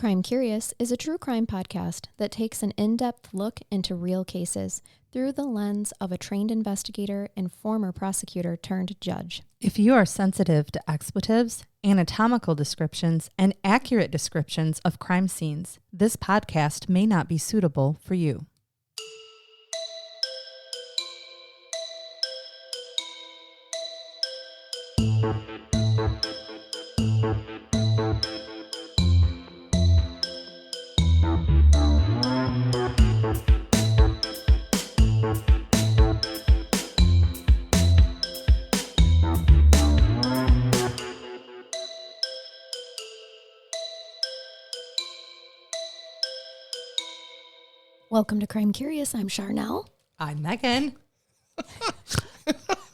Crime Curious is a true crime podcast that takes an in-depth look into real cases through the lens of a trained investigator and former prosecutor turned judge. If you are sensitive to expletives, anatomical descriptions, and accurate descriptions of crime scenes, this podcast may not be suitable for you. Welcome to Crime Curious. I'm Charnell. I'm Megan.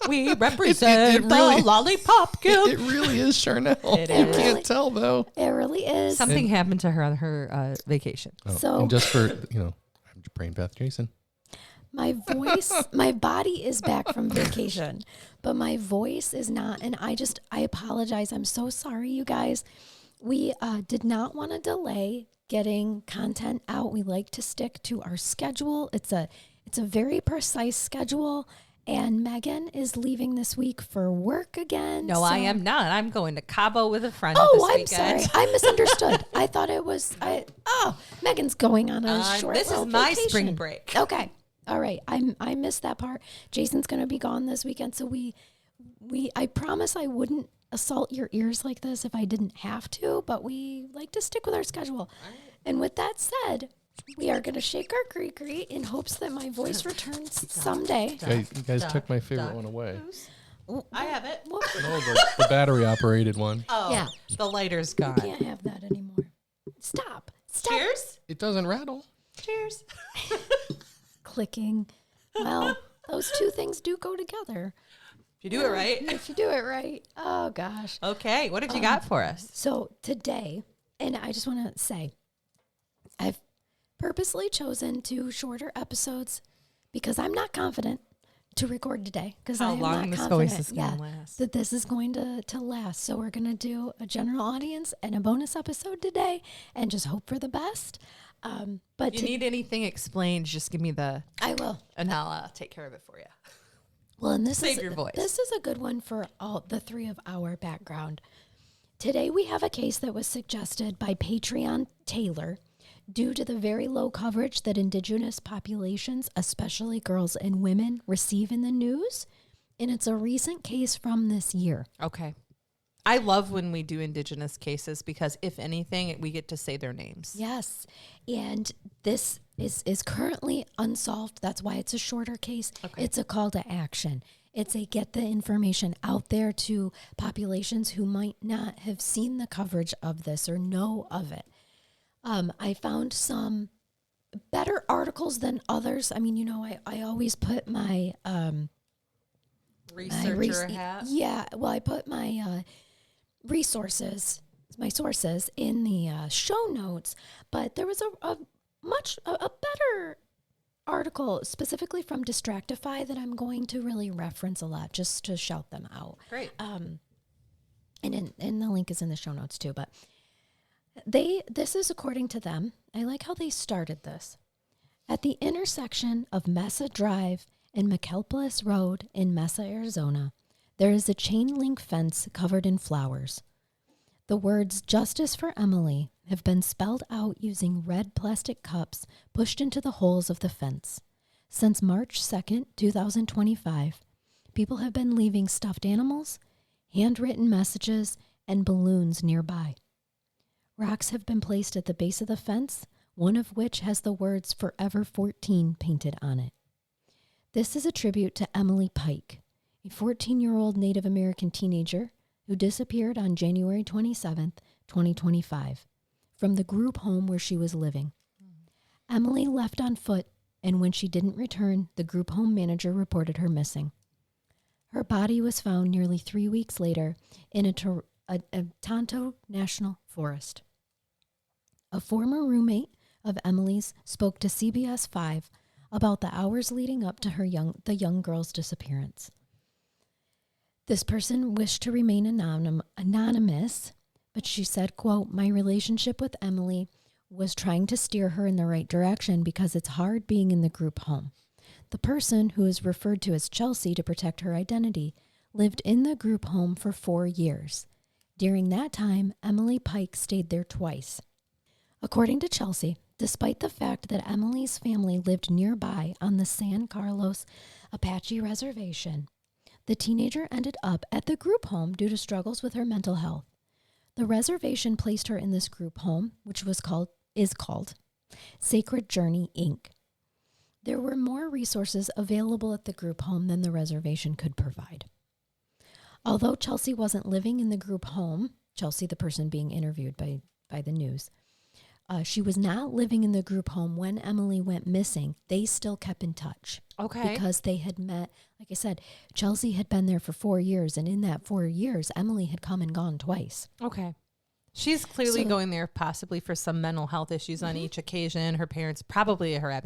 We represent It really- the Lollipop Guild. It really is Charnell. It You is. can't tell though. It really is. Something happened to her on her vacation. Oh, So- and just for I'm Brain Path Jason. My voice, my body is back from vacation, but my voice is not. And I apologize. I'm so sorry, you guys. We did not want to delay getting content out. We like to stick to our schedule. It's a very precise schedule. And Megan is leaving this week for work again. No, so- I am not. I'm going to Cabo with a friend Oh, this I'm weekend. sorry. I misunderstood. I thought it was. Megan's going on a short. This is little my vacation. spring break. Okay, all right. I missed that part. Jason's gonna be gone this weekend, so I promise I wouldn't assault your ears like this if I didn't have to, but we like to stick with our schedule. And with that said, we are gonna shake our gree in hopes that my voice returns someday. You guys took my favorite one away. I have it. No, the battery operated one. Oh, Yeah. the lighter's gone. Can't have that anymore. Stop. Cheers. It doesn't rattle. Cheers. Clicking. Well, those two things do go together. You do it right. If you do it right. Oh, gosh. Okay, what have you got for us? So today, and I just want to say, I've purposely chosen 2 shorter episodes because I'm not confident to record today. Because How I'm long not this confident, voice is going to last. that this is going to last. So we're going to do a general audience and a bonus episode today, and just hope for the best. But You need anything explained, just give me the, I will. and I'll take care of it for you. Well, and this Save is your voice. This is a good one for all the 3 of our background. Today we have a case that was suggested by Patreon Taylor due to the very low coverage that Indigenous populations, especially girls and women, receive in the news, and it's a recent case from this year. Okay. I love when we do Indigenous cases because, if anything, we get to say their names. Yes, and this is currently unsolved. That's why it's a shorter case. Okay. It's a call to action. It's a get the information out there to populations who might not have seen the coverage of this or know of it. I found some better articles than others. I mean, I always put my Researcher hat. Yeah, well, I put my resources, my sources in the show notes, but there was a better article specifically from Distractify that I'm going to really reference a lot just to shout them out. Great. And the link is in the show notes too, but this is according to them. I like how they started this. At the intersection of Mesa Drive and McAlplis Road in Mesa, Arizona, there is a chain link fence covered in flowers. The words "Justice for Emily" have been spelled out using red plastic cups pushed into the holes of the fence. Since March 2nd, 2025, people have been leaving stuffed animals, handwritten messages, and balloons nearby. Rocks have been placed at the base of the fence, one of which has the words "Forever 14" painted on it. This is a tribute to Emily Pike, a 14-year-old Native American teenager who disappeared on January 27th, 2025, from the group home where she was living. Emily left on foot, and when she didn't return, the group home manager reported her missing. Her body was found nearly 3 weeks later in a Tonto National Forest. A former roommate of Emily's spoke to CBS 5 about the hours leading up to the young girl's disappearance. This person wished to remain anonymous, But she said, quote, "My relationship with Emily was trying to steer her in the right direction because it's hard being in the group home. The person, who is referred to as Chelsea to protect her identity, lived in the group home for 4 years. During that time, Emily Pike stayed there twice." According to Chelsea, despite the fact that Emily's family lived nearby on the San Carlos Apache Reservation, the teenager ended up at the group home due to struggles with her mental health. The reservation placed her in this group home, which is called Sacred Journey, Inc. There were more resources available at the group home than the reservation could provide. Although Chelsea wasn't living in the group home, Chelsea, the person being interviewed by the news, she was not living in the group home when Emily went missing. They still kept in touch. Okay. Because they had met, like I said, Chelsea had been there for 4 years. And in that 4 years, Emily had come and gone twice. Okay. She's clearly So- going there possibly for some mental health issues on each occasion. Her parents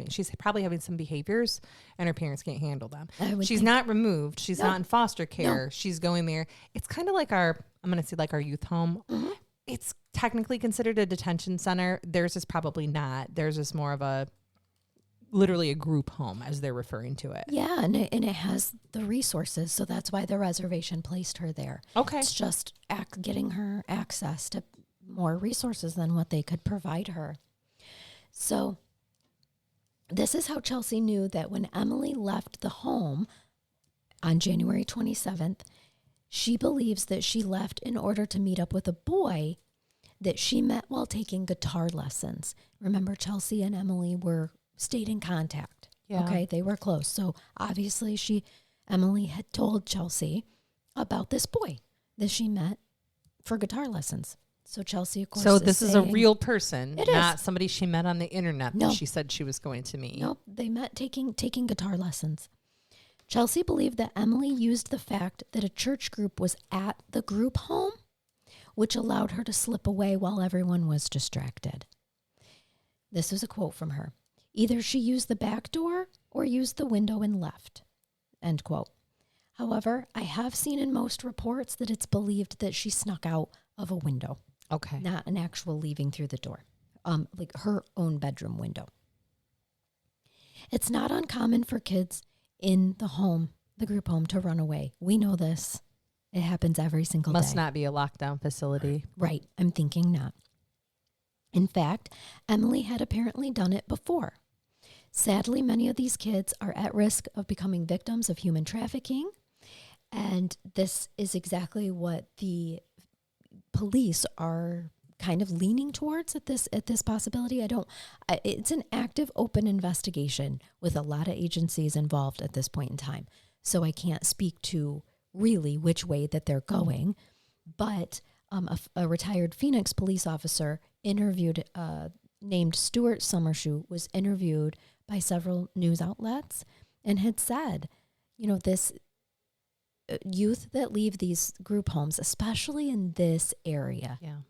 she's probably having some behaviors and her parents can't handle them. She's not removed. She's not in foster care. She's going there. It's kind of like I'm going to say like our youth home. Mm-hmm. It's technically considered a detention center. Theirs is probably not. Theirs is more of literally a group home as they're referring to it. Yeah, and it has the resources. So that's why the reservation placed her there. Okay. It's just getting her access to more resources than what they could provide her. So this is how Chelsea knew that when Emily left the home on January 27th, she believes that she left in order to meet up with a boy that she met while taking guitar lessons. Remember, Chelsea and Emily stayed in contact. Yeah. Okay, they were close. So obviously Emily had told Chelsea about this boy that she met for guitar lessons. So Chelsea, of course, So this is a real person, It not is. somebody she met on the internet No. that she said she was going to meet. Nope, they met taking guitar lessons. Chelsea believed that Emily used the fact that a church group was at the group home, which allowed her to slip away while everyone was distracted. This is a quote from her. "Either she used the back door or used the window and left." End quote. However, I have seen in most reports that it's believed that she snuck out of a window, Okay. not an actual leaving through the door, like her own bedroom window. It's not uncommon for kids in the group home, to run away. We know this. It happens every single day. Must not be a lockdown facility. Right. I'm thinking not. In fact, Emily had apparently done it before. Sadly, many of these kids are at risk of becoming victims of human trafficking. And this is exactly what the police are kind of leaning towards at this possibility. It's an active, open investigation with a lot of agencies involved at this point in time. So I can't speak to really which way that they're going. But a retired Phoenix police officer interviewed, named Stuart Summershoe, was interviewed by several news outlets and had said, this youth that leave these group homes, especially in this area, Yeah.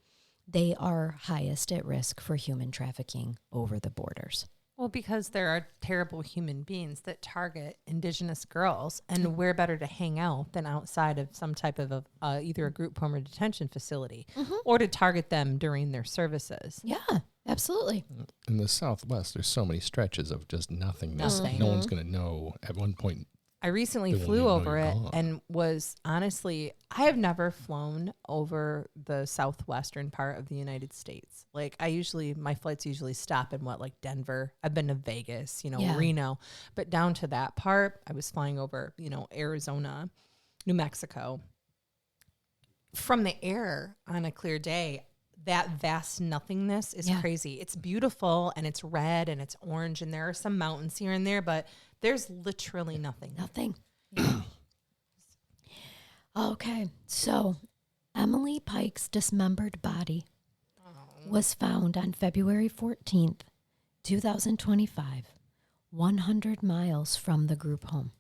they are highest at risk for human trafficking over the borders. Well, because there are terrible human beings that target Indigenous girls, and where better to hang out than outside of some type of either a group home or detention facility, or to target them during their services. Yeah, absolutely. In the Southwest, there's so many stretches of just nothingness. Nothing. No one's going to know at one point. I recently They won't flew even know over you're it gone. and was honestly, I have never flown over the southwestern part of the United States. Like my flights usually stop in Denver. I've been to Vegas, Yeah. Reno, but down to that part, I was flying over, Arizona, New Mexico. From the air on a clear day, that vast nothingness is Yeah. crazy. It's beautiful and it's red and it's orange and there are some mountains here and there, but there's literally nothing. Nothing. Okay, so Emily Pike's dismembered body was found on February 14th, 2025, 100 miles from the group home.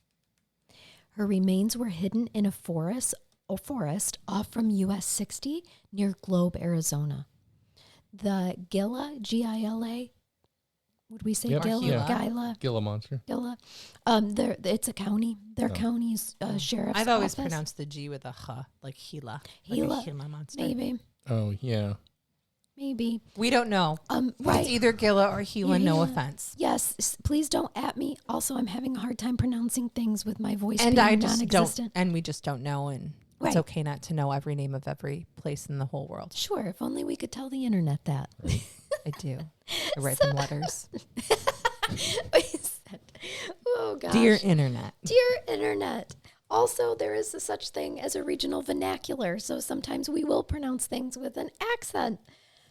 Her remains were hidden in a forest off from US 60 near Globe, Arizona. The Gila, Gila, would we say Yep. Gila? Yeah. Gila? Gila monster. Gila. It's a county. Their county's sheriff's I've always office. pronounced the G with a H, like Gila. Gila, Like a Gila monster. Maybe. Oh, yeah. Maybe. We don't know. Right. It's either Gilla or Hela, no offense. Yes, please don't at me. Also, I'm having a hard time pronouncing things with my voice And being I just non-existent. don't, and we just don't know, and it's okay not to know every name of every place in the whole world. Sure, if only we could tell the internet that. I do. I write them letters. Oh, gosh. Dear internet. Dear internet. Also, there is a such thing as a regional vernacular, so sometimes we will pronounce things with an accent.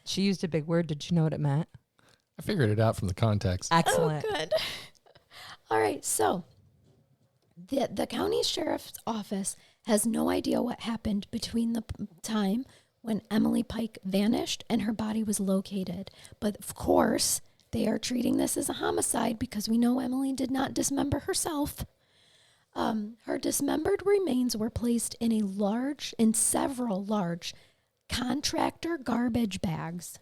She used a big word. Did you know what it meant? I figured it out from the context. Excellent. Oh, good. All right, so the county sheriff's office has no idea what happened between the time when Emily Pike vanished and her body was located. But of course, they are treating this as a homicide because we know Emily did not dismember herself. Her dismembered remains were placed in several large contractor garbage bags.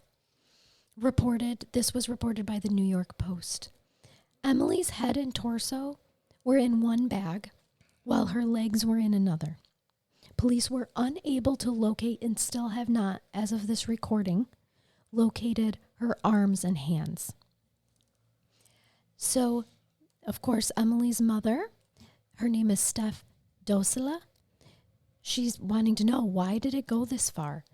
This was reported by the New York Post. Emily's head and torso were in one bag, while her legs were in another. Police were unable to locate and still have not, as of this recording, located her arms and hands. So, of course, Emily's mother, her name is Steph Dosela. She's wanting to know, why did it go this far?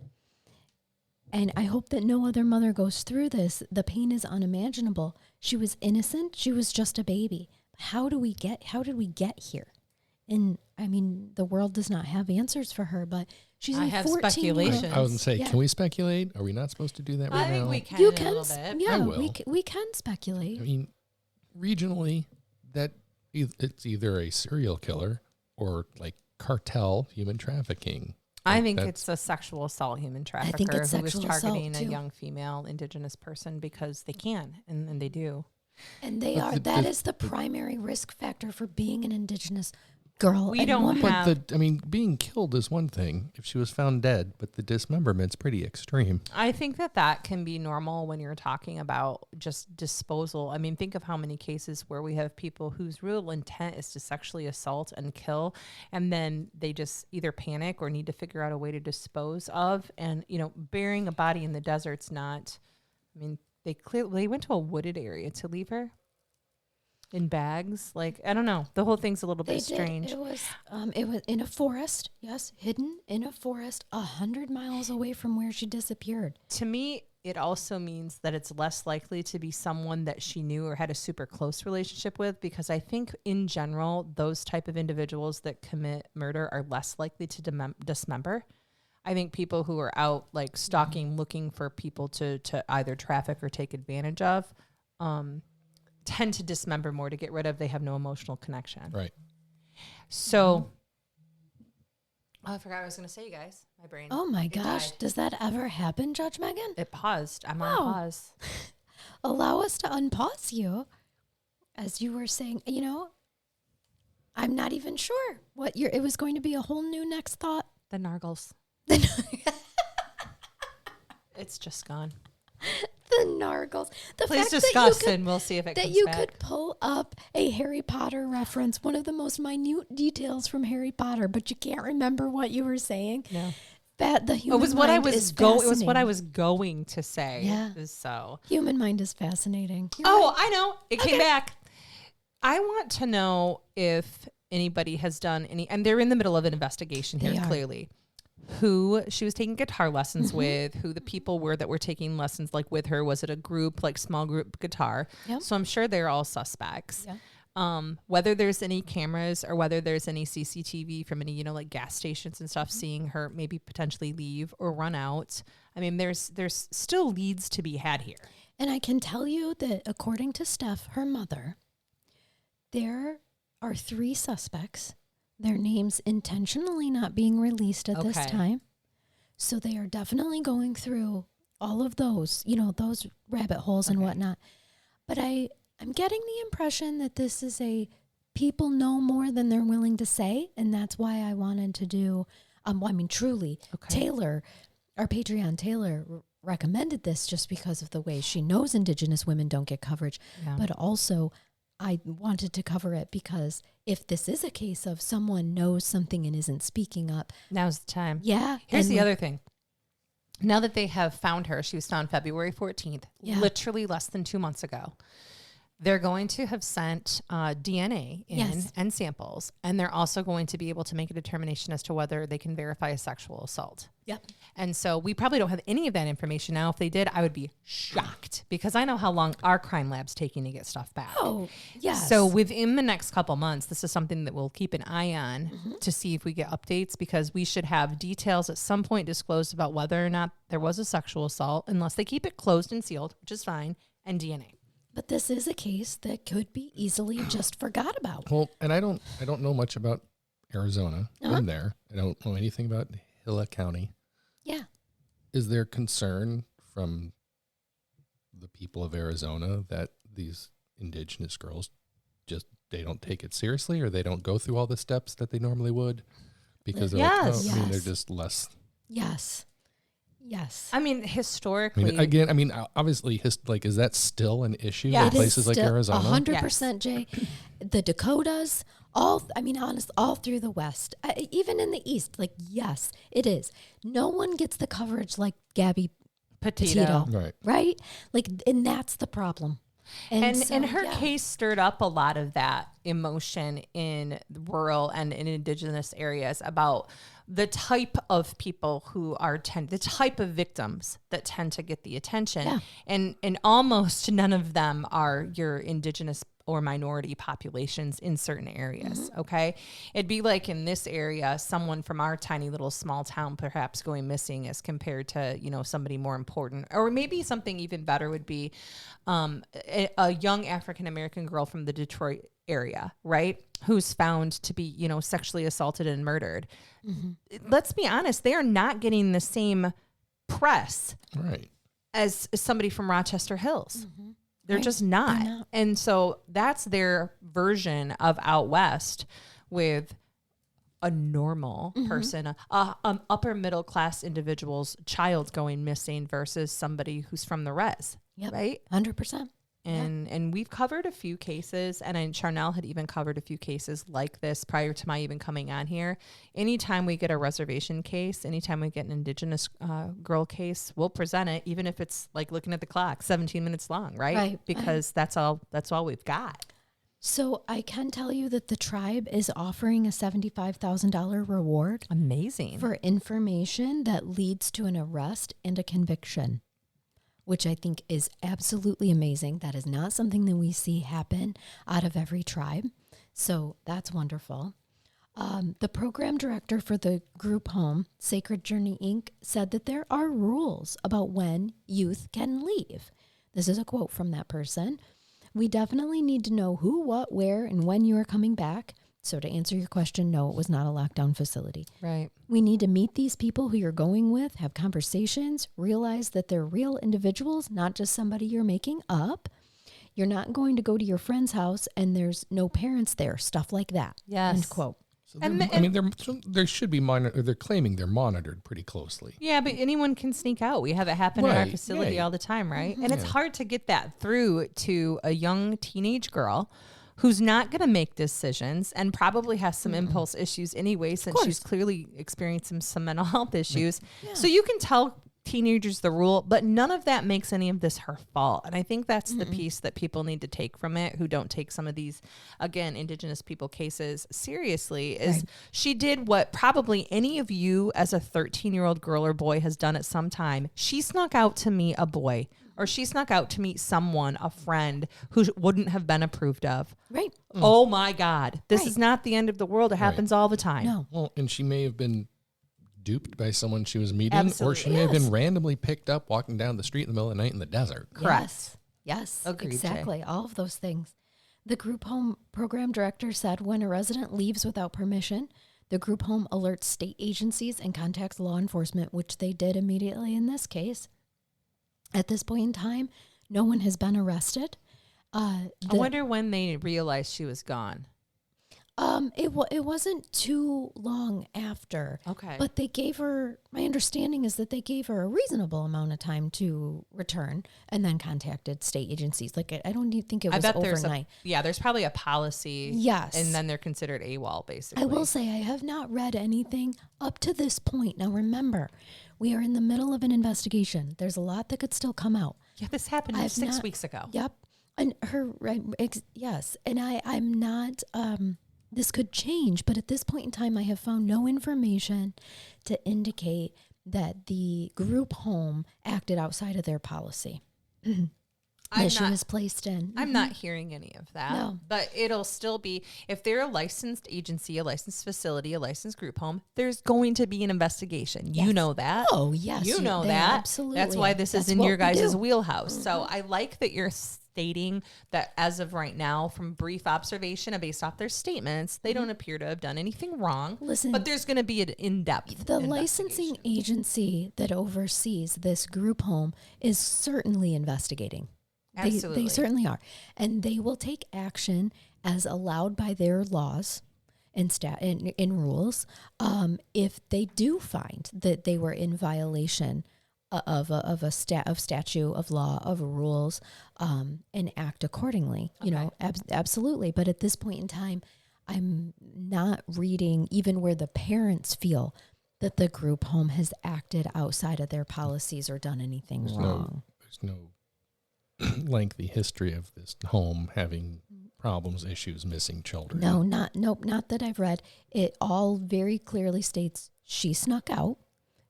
And I hope that no other mother goes through this. The pain is unimaginable. She was innocent. She was just a baby. How did we get here? And I mean, the world does not have answers for her, but she's I a have 14 speculation. I was going to say, can we speculate? Are we not supposed to do that right now? I think we can. You a can, little bit. yeah, I will. we can speculate. I mean, regionally, it's either a serial killer or like cartel human trafficking. I think it's a sexual assault human trafficker it's who was sexual targeting assault, a too. young female indigenous person because they can, and they do. And that is the primary risk factor for being an indigenous girl. We and don't woman. have- But being killed is one thing if she was found dead, but the dismemberment's pretty extreme. I think that can be normal when you're talking about just disposal. I mean, think of how many cases where we have people whose real intent is to sexually assault and kill, and then they just either panic or need to figure out a way to dispose of. And, burying a body in the desert's not, I mean, they went to a wooded area to leave her in bags. Like, I don't know. The whole thing's a little bit strange. It was in a forest. Yes, hidden in a forest 100 miles away from where she disappeared. To me, it also means that it's less likely to be someone that she knew or had a super close relationship with, because I think in general, those type of individuals that commit murder are less likely to dismember. I think people who are out like stalking, looking for people to either traffic or take advantage of, tend to dismember more to get rid of. They have no emotional connection. Right. So, I forgot what I was going to say, you guys. My brain. Oh my it gosh. died. Does that ever happen, Judge Megan? It paused. I'm on pause. Allow us to unpause you. As you were saying, I'm not even sure it was going to be a whole new next thought. The nargles. It's just gone. The nargles. Please discuss and we'll see if it comes back. Could pull up a Harry Potter reference, one of the most minute details from Harry Potter, but you can't remember what you were saying. No. The human It was what I mind was is it was what I fascinating. was going to say. Yeah. So. Human mind is fascinating. You're Oh, right. I know. It came back. I want to know if anybody has done any, and they're in the middle of an investigation here, They are. clearly, who she was taking guitar lessons with, who the people were that were taking lessons like with her. Was it a group, like small group guitar? Yep. So I'm sure they're all suspects. Yeah. Whether there's any cameras or whether there's any CCTV from any, like gas stations and stuff, seeing her maybe potentially leave or run out. I mean, there's still leads to be had here. And I can tell you that according to Steph, her mother, there are 3 suspects. Their names intentionally not being released at this Okay. time. So they are definitely going through all of those, those rabbit holes and whatnot. But I'm getting the impression that this is people know more than they're willing to say. And that's why I wanted to do, truly, Taylor, our Patreon Taylor recommended this just because of the way she knows Indigenous women don't get coverage. Yeah. But also I wanted to cover it because if this is a case of someone knows something and isn't speaking up. Now's the time. Yeah. Here's and the other thing. now that they have found her, she was found February 14th, Yeah. literally less than 2 months ago. They're going to have sent DNA in Yes. and samples, and they're also going to be able to make a determination as to whether they can verify a sexual assault. Yep. And so we probably don't have any of that information now. If they did, I would be shocked because I know how long our crime lab's taking to get stuff back. Oh, yes. So within the next couple months, this is something that we'll keep an eye on to see if we get updates, because we should have details at some point disclosed about whether or not there was a sexual assault, unless they keep it closed and sealed, which is fine, and DNA. But this is a case that could be easily just forgot about. Well, and I don't know much about Arizona. Been there. I don't know anything about Gila County. Yeah. Is there concern from the people of Arizona that these indigenous girls they don't take it seriously, or they don't go through all the steps that they normally would? Because they're Yes. like, I mean, they're Yes. just less. Yes. Yes. I mean, historically, Obviously, is that still an issue Yeah. in It is places like still Arizona? 100%, Jay. The Dakotas, all through the West, even in the East, like, yes, it is. No one gets the coverage like Gabby Petito. Right. right? Like, and that's the problem. And her yeah. case stirred up a lot of that emotion in rural and in indigenous areas about the type of people who are the type of victims that tend to get the attention. Yeah. And almost none of them are your indigenous or minority populations in certain areas. Okay. It'd be like in this area, someone from our tiny little small town perhaps going missing as compared to, somebody more important, or maybe something even better would be a young African-American girl from the Detroit area, right? Who's found to be, sexually assaulted and murdered. Let's be honest. They are not getting the same press Right. as somebody from Rochester Hills. They're Right. just not. They're not. And so that's their version of out West with a normal person, upper middle class individual's child going missing versus somebody who's from the res. Yep. Right. 100%. And we've covered a few cases, and Charnell had even covered a few cases like this prior to my even coming on here. Anytime we get a reservation case, anytime we get an indigenous girl case, we'll present it, even if it's like looking at the clock, 17 minutes long, right? Right. Because that's all we've got. So I can tell you that the tribe is offering a $75,000 reward Amazing. for information that leads to an arrest and a conviction, which I think is absolutely amazing. That is not something that we see happen out of every tribe. So that's wonderful. The program director for the group home, Sacred Journey Inc., said that there are rules about when youth can leave. This is a quote from that person. We definitely need to know who, what, where, and when you are coming back. So to answer your question, no, it was not a lockdown facility. Right. We need to meet these people who you're going with, have conversations, realize that they're real individuals, not just somebody you're making up. You're not going to go to your friend's house and there's no parents there, stuff like that. Yes. End quote. So they should be monitored. They're claiming they're monitored pretty closely. Yeah, but anyone can sneak out. We have it happen in our Right, facility right. all the time, right? And it's hard to get that through to a young teenage girl who's not going to make decisions and probably has some impulse issues anyway, since she's clearly experiencing some mental health issues. So you can tell teenagers the rule, but none of that makes any of this her fault. And I think that's the piece that people need to take from it, who don't take some of these, again, indigenous people cases seriously, is she did what probably any of you as a 13-year-old girl or boy has done at some time. She snuck out to meet a boy, or she snuck out to meet someone, a friend who wouldn't have been approved of. Right. Oh my God. This is not the end of the world. It happens all the time. No. Well, and she may have been duped by someone she was meeting, Absolutely. or she may have been randomly picked up walking down the street in the middle of the night in the desert. Correct. Yes, Agreed, Jay. exactly. All of those things. The group home program director said when a resident leaves without permission, the group home alerts state agencies and contacts law enforcement, which they did immediately in this case. At this point in time, no one has been arrested. I wonder when they realized she was gone. It wasn't too long after. Okay. But they gave her, my understanding is that they gave her a reasonable amount of time to return and then contacted state agencies. Like, I don't even think it was overnight. There's probably a policy. Yes. And then they're considered AWOL, basically. I will say I have not read anything up to this point. Now, remember, we are in the middle of an investigation. There's a lot that could still come out. Yeah, this happened 6 weeks ago. Yep. And yes. And I'm not, this could change, but at this point in time, I have found no information to indicate that the group home acted outside of their policy. That she was placed in. I'm not hearing any of that. No. But it'll still be, if they're a licensed agency, a licensed facility, a licensed group home, there's going to be an investigation. Yes. You know that. Oh, yes. You know that. Absolutely. That's why this is in what your we guys' do. wheelhouse. So I like that you're stating that as of right now, from brief observation and based off their statements, they don't appear to have done anything wrong. Listen, but there's going to be an in-depth the licensing agency that oversees this group home is certainly investigating. Absolutely. They certainly are. And they will take action as allowed by their laws and in rules if they do find that they were in violation of statute, of law, of rules, and act accordingly. You know, absolutely. But at this point in time, I'm not reading even where the parents feel that the group home has acted outside of their policies or done anything wrong. There's no lengthy history of this home having problems, issues, missing children. Not that I've read. It all very clearly states she snuck out.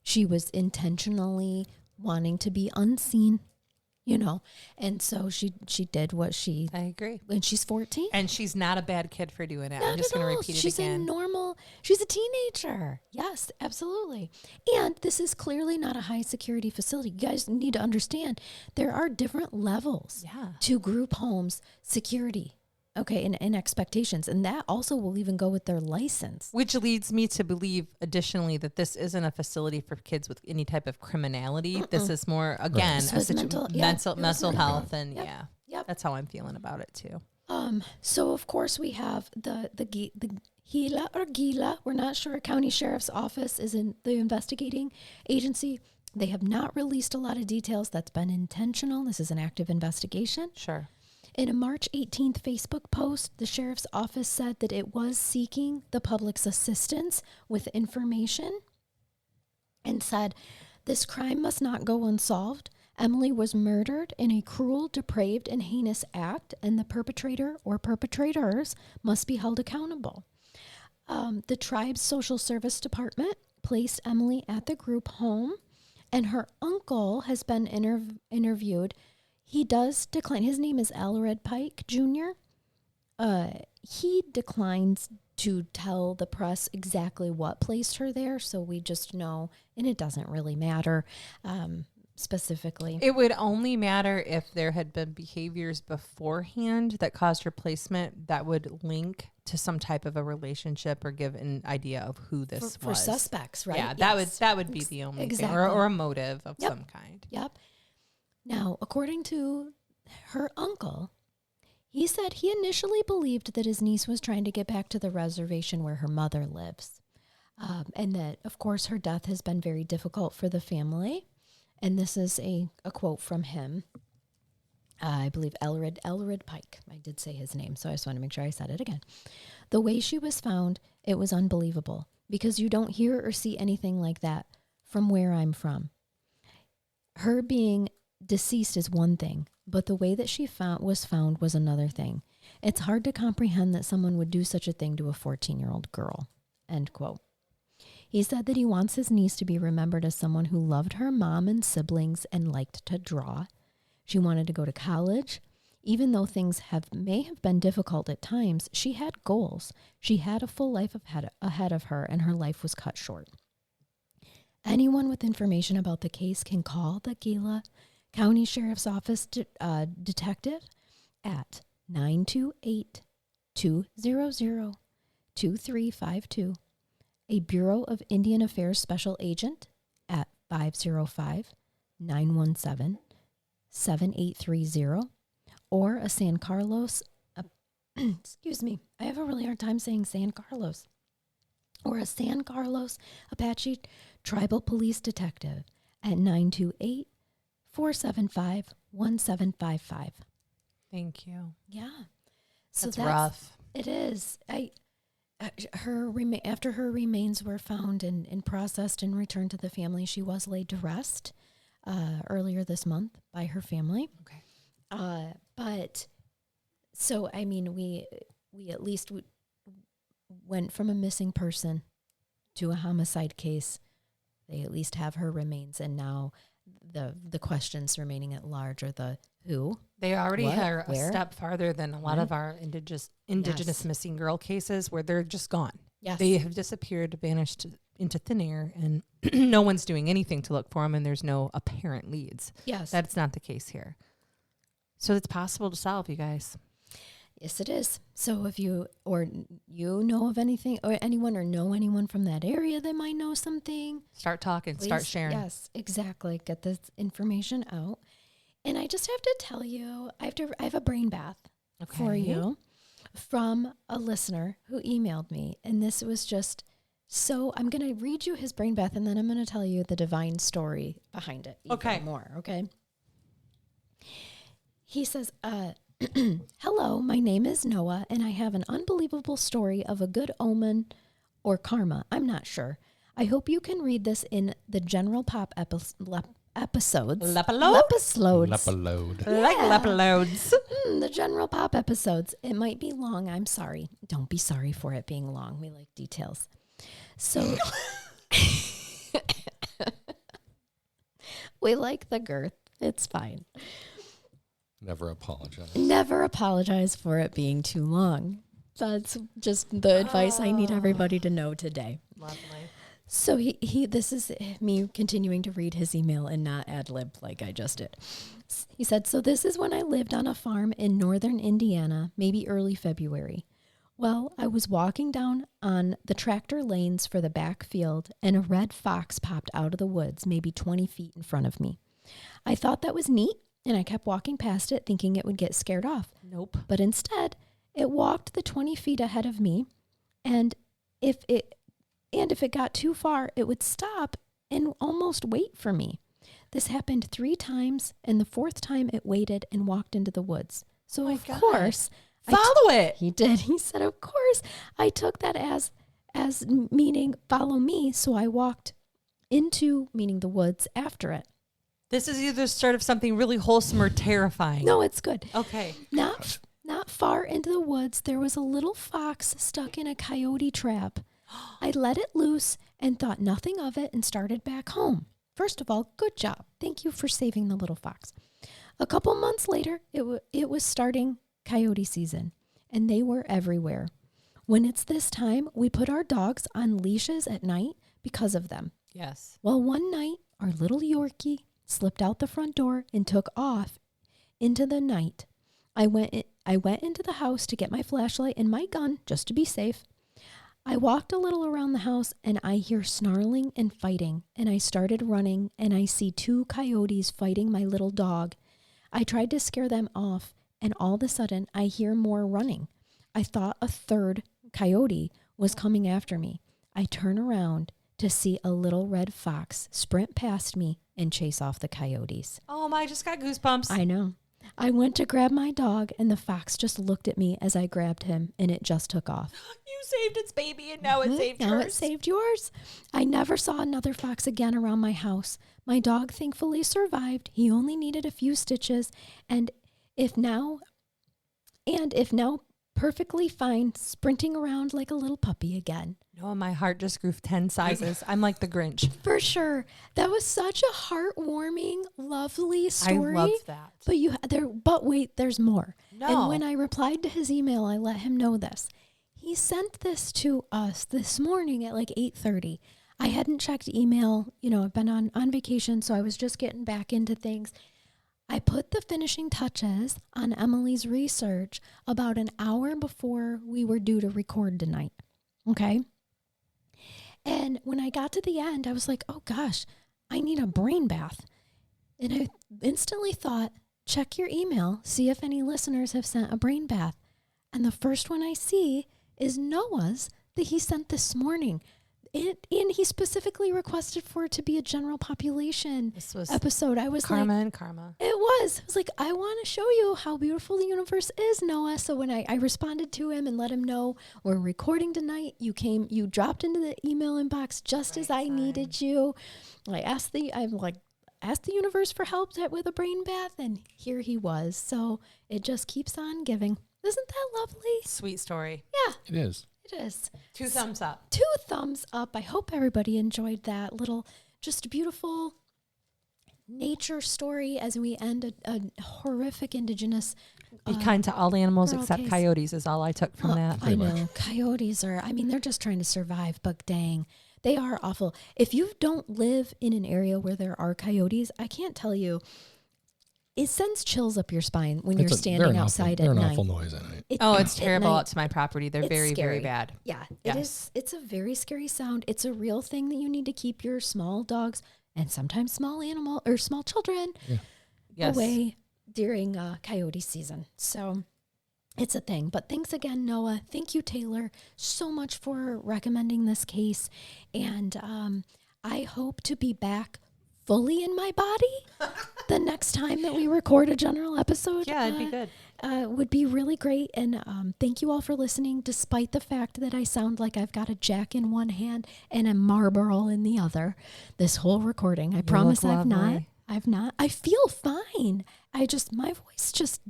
She was intentionally wanting to be unseen, and so she did what she. I agree. And she's 14. And she's not a bad kid for doing it. Not I'm just going to repeat it again. She's a teenager. Yes, absolutely. And this is clearly not a high security facility. You guys need to understand there are different levels to group homes security. Okay, and expectations. And that also will even go with their license. Which leads me to believe, additionally, that this isn't a facility for kids with any type of criminality. This is more, again, mental health. And that's how I'm feeling about it, too. So, of course, we have the Gila or Gila. We're not sure. County Sheriff's Office is in the investigating agency. They have not released a lot of details. That's been intentional. This is an active investigation. Sure. In a March 18th Facebook post, the sheriff's office said that it was seeking the public's assistance with information and said, "This crime must not go unsolved. Emily was murdered in a cruel, depraved, and heinous act, and the perpetrator or perpetrators must be held accountable." The tribe's social service department placed Emily at the group home, and her uncle has been interviewed. He does decline. His name is Elred Pike Jr. He declines to tell the press exactly what placed her there, so we just know, and it doesn't really matter specifically. It would only matter if there had been behaviors beforehand that caused her placement that would link to some type of a relationship or give an idea of who this was. For suspects, right? Yeah, that would be the only thing, or a motive of some kind. Yep. Now, according to her uncle, he said he initially believed that his niece was trying to get back to the reservation where her mother lives. And that, of course, her death has been very difficult for the family. And this is a quote from him. I believe Elred Pike. I did say his name, so I just want to make sure I said it again. "The way she was found, it was unbelievable because you don't hear or see anything like that from where I'm from. Her being deceased is one thing, but the way that she was found was another thing. It's hard to comprehend that someone would do such a thing to a 14-year-old girl." End quote. He said that he wants his niece to be remembered as someone who loved her mom and siblings and liked to draw. She wanted to go to college. Even though things may have been difficult at times, she had goals. She had a full life ahead of her, and her life was cut short. Anyone with information about the case can call the Gila County Sheriff's Office detective at 928-200-2352, a Bureau of Indian Affairs Special Agent at 505-917-7830, or a San Carlos excuse me, I have a really hard time saying San Carlos, or a San Carlos Apache Tribal Police Detective at 928-475-1755. Thank you. Yeah. So That's rough. It is. After her remains were found and processed and returned to the family, she was laid to rest earlier this month by her family. Okay. But so, I mean, we at least went from a missing person to a homicide case. They at least have her remains, and now the questions remaining at large are the who. They already What? are a Where? step farther than a lot Right. of our indigenous Yes. missing girl cases where they're just gone. Yes. They have disappeared, vanished into thin air, and no one's doing anything to look for them, and there's no apparent leads. Yes. That's not the case here. So it's possible to solve, you guys. Yes, it is. So if you know of anything or anyone or know anyone from that area that might know something, Start talking, start please- sharing. Yes, exactly. Get this information out. And I just have to tell you, I have a brain bath for Okay. you from a listener who emailed me. And this was just so, I'm going to read you his brain bath and then I'm going to tell you the divine story behind it. Even Okay. more. Okay. He says, hello, my name is Noah, and I have an unbelievable story of a good omen or karma. I'm not sure. I hope you can read this in the general pop episodes. Lepaload? Lepaload. Like leopolodes. The general pop episodes. It might be long. I'm sorry. Don't be sorry for it being long. We like details. So we like the girth. It's fine. Never apologize. Never apologize for it being too long. That's just the advice I need everybody to know today. Lovely. So this is me continuing to read his email and not ad lib like I just did. He said, so this is when I lived on a farm in northern Indiana, maybe early February. Well, I was walking down on the tractor lanes for the back field and a red fox popped out of the woods, maybe 20 feet in front of me. I thought that was neat and I kept walking past it thinking it would get scared off. Nope. But instead, it walked the 20 feet ahead of me, and if it got too far, it would stop and almost wait for me. This happened 3 times, and the 4th time it waited and walked into the woods. So Oh, of God. course, Follow it. he did. He said, of course, I took that as meaning follow me. So I walked into, meaning the woods, after it. This is either the start of something really wholesome or terrifying. No, it's good. Okay. Not far into the woods, there was a little fox stuck in a coyote trap. I let it loose and thought nothing of it and started back home. First of all, good job. Thank you for saving the little fox. A couple months later, it was starting coyote season, and they were everywhere. When it's this time, we put our dogs on leashes at night because of them. Yes. Well, one night, our little Yorkie slipped out the front door and took off into the night. I went into the house to get my flashlight and my gun just to be safe. I walked a little around the house and I hear snarling and fighting, and I started running and I see 2 coyotes fighting my little dog. I tried to scare them off, and all of a sudden I hear more running. I thought a 3rd coyote was coming after me. I turn around to see a little red fox sprint past me and chase off the coyotes. Oh my, I just got goosebumps. I know. I went to grab my dog, and the fox just looked at me as I grabbed him, and it just took off. You saved its baby, and now it saved yours. Now it saved yours. I never saw another fox again around my house. My dog thankfully survived. He only needed a few stitches, and if now perfectly fine, sprinting around like a little puppy again. No, my heart just grew 10 sizes. I'm like the Grinch. For sure. That was such a heartwarming, lovely story. I love that. But wait, there's more. No. And when I replied to his email, I let him know this. He sent this to us this morning at like 8:30. I hadn't checked email. I've been on vacation, so I was just getting back into things. I put the finishing touches on Emily's research about an hour before we were due to record tonight. Okay? And when I got to the end, I was like, oh gosh, I need a brain bath. And I instantly thought, check your email, see if any listeners have sent a brain bath. And the first one I see is Noah's that he sent this morning. And he specifically requested for it to be a general population episode. I was Karma like, and Karma. It was. I was like, I want to show you how beautiful the universe is, Noah. So when I responded to him and let him know we're recording tonight, you dropped into the email inbox just as I needed you. I asked the universe for help with a brain bath, and here he was. So it just keeps on giving. Isn't that lovely? Sweet story. Yeah. It is. It is. 2 thumbs up. 2 thumbs up. I hope everybody enjoyed that little, just beautiful nature story as we end a horrific indigenous. Be kind to all animals except case. coyotes is all I took from that. I know. Coyotes they're just trying to survive, but dang, they are awful. If you don't live in an area where there are coyotes, I can't tell you. It sends chills up your spine when you're standing outside at night. They're an awful noise at night. It's terrible out to my property. They're very, scary. very bad. Yeah, yes. It is. It's a very scary sound. It's a real thing that you need to keep your small dogs and sometimes small children away during coyote season. So it's a thing. But thanks again, Noah. Thank you, Taylor, so much for recommending this case. And I hope to be back fully in my body the next time that we record a general episode. Yeah, it'd be good. Would be really great. And thank you all for listening, despite the fact that I sound like I've got a Jack in one hand and a Marlboro in the other this whole recording. I promise I've not. I feel fine. My voice just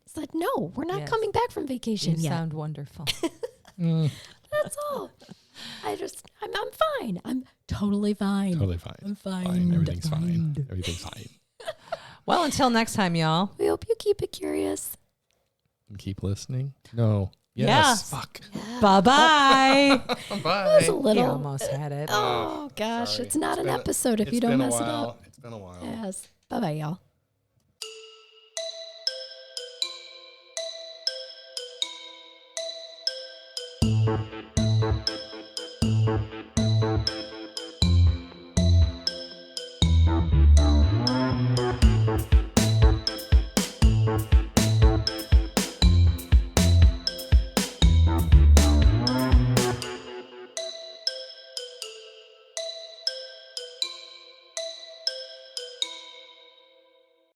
said, no, we're not coming back from vacation you yet. Sound wonderful. That's all. I'm fine. I'm totally fine. Totally fine. I'm fine. Everything's fine. Everything's fine. Well, until next time, y'all. We hope you keep it curious. And keep listening. No. Yes. Yeah. Fuck. Yeah. Bye-bye. Bye. That was a little. You almost had it. Oh, gosh. Sorry. It's not an episode if you don't mess it up. It's been a while. Yes. Bye-bye, y'all.